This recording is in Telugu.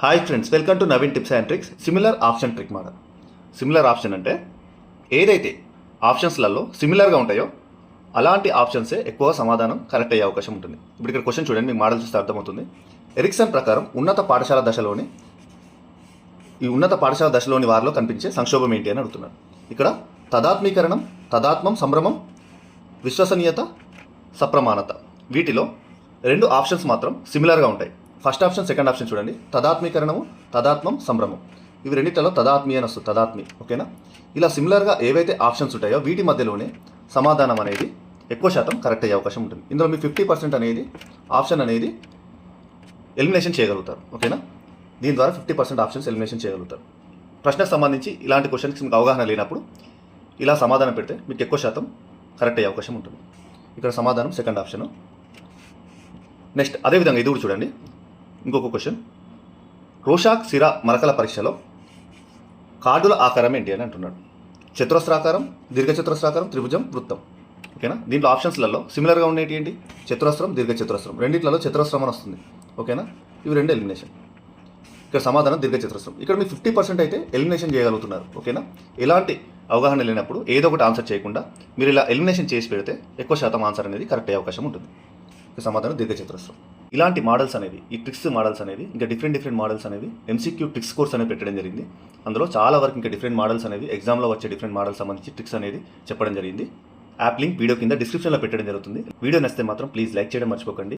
Hi friends, welcome to Naveen tips and tricks. Similar option trick model. Similar option అంటే ఏదైతే ఆప్షన్స్లలో సిమిలర్గా ఉంటాయో అలాంటి ఆప్షన్సే ఎక్కువ సమాధానం కరెక్ట్ అయ్యే అవకాశం ఉంటుంది. ఇప్పుడు ఇక్కడ క్వశ్చన్ చూడండి, మీకు మోడల్ చూస్తే అర్థమవుతుంది. ఎరిక్సన్ ప్రకారం ఉన్నత పాఠశాల దశలోని వారిలో కనిపించే సంక్షోభం ఏంటి అని అడుగుతున్నారు. ఇక్కడ తదాత్మీకరణం, తదాత్మం, సంభ్రమం, విశ్వసనీయత, సప్రమాణత, వీటిలో రెండు ఆప్షన్స్ మాత్రం సిమిలర్గా ఉంటాయి. ఫస్ట్ ఆప్షన్, సెకండ్ ఆప్షన్ చూడండి. తదాత్మీకరణము, తదాత్మం, సంభ్రమం, ఇవి రెండింటిలో తదాత్మి అని వస్తుంది. తదాత్మి, ఓకేనా? ఇలా సిమిలర్గా ఏవైతే ఆప్షన్స్ ఉంటాయో వీటి మధ్యలోనే సమాధానం అనేది ఎక్కువ శాతం కరెక్ట్ అయ్యే అవకాశం ఉంటుంది. ఇందులో మీ 50% అనేది ఆప్షన్ అనేది ఎలిమినేషన్ చేయగలుగుతారు, ఓకేనా? దీని ద్వారా 50% ఆప్షన్స్ ఎలిమినేషన్ చేయగలుగుతారు. ప్రశ్నకు సంబంధించి ఇలాంటి క్వశ్చన్స్కి మీకు అవగాహన లేనప్పుడు ఇలా సమాధానం పెడితే మీకు ఎక్కువ శాతం కరెక్ట్ అయ్యే అవకాశం ఉంటుంది. ఇక్కడ సమాధానం సెకండ్ ఆప్షను. నెక్స్ట్ అదేవిధంగా ఇది కూడా చూడండి. ఇంకొక క్వశ్చన్, రోషాక్ సిరా మరకల పరీక్షలో కార్డుల ఆకారం ఏంటి అని అంటున్నాడు. చతురస్రాకారం, దీర్ఘచతురస్రాకారం, త్రిభుజం, వృత్తం, ఓకేనా? దీంట్లో ఆప్షన్స్లలో సిమిలర్గా ఉండేటి ఏంటి? చతురస్రం, దీర్ఘచతురస్రం, రెండిట్లలో చతురస్రం అని వస్తుంది, ఓకేనా? ఇవి రెండు ఎలిమినేషన్. ఇక్కడ సమాధానం దీర్ఘచతురస్రం. ఇక్కడ మీరు 50% అయితే ఎలిమినేషన్ చేయగలుగుతున్నారు, ఓకేనా? ఎలాంటి అవగాహన లేనప్పుడు ఏదో ఒకటి ఆన్సర్ చేయకుండా మీరు ఇలా ఎలిమినేషన్ చేసి పెడితే ఎక్కువ శాతం ఆన్సర్ అనేది కరెక్ట్ అయ్యే అవకాశం ఉంటుంది. సమాధానం దీర్ఘచతురస్రం. ఇలాంటి మోడల్స్ అనేవి, ఈ ట్రిక్స్ మోడల్స్ అనేవి, ఇంకా డిఫరెంట్ మోడల్స్ అనేవి MCQ ట్రిక్స్ కోర్స్ అనేది పెట్టడం జరిగింది. అందులో చాలా వరకు ఇంకా డిఫరెంట్ మోడల్స్ అనేవి, ఎగ్జామ్లో వచ్చే డిఫరెంట్ మోడల్స్ సంబంధించి ట్రిక్స్ అనేది చెప్పడం జరిగింది. యాప్ లింక్ వీడియో కింద డిస్క్రిప్షన్లో పెట్టడం జరుగుతుంది. వీడియో నచ్చితే మాత్రం ప్లీజ్ లైక్ చేయడం మర్చిపోకండి.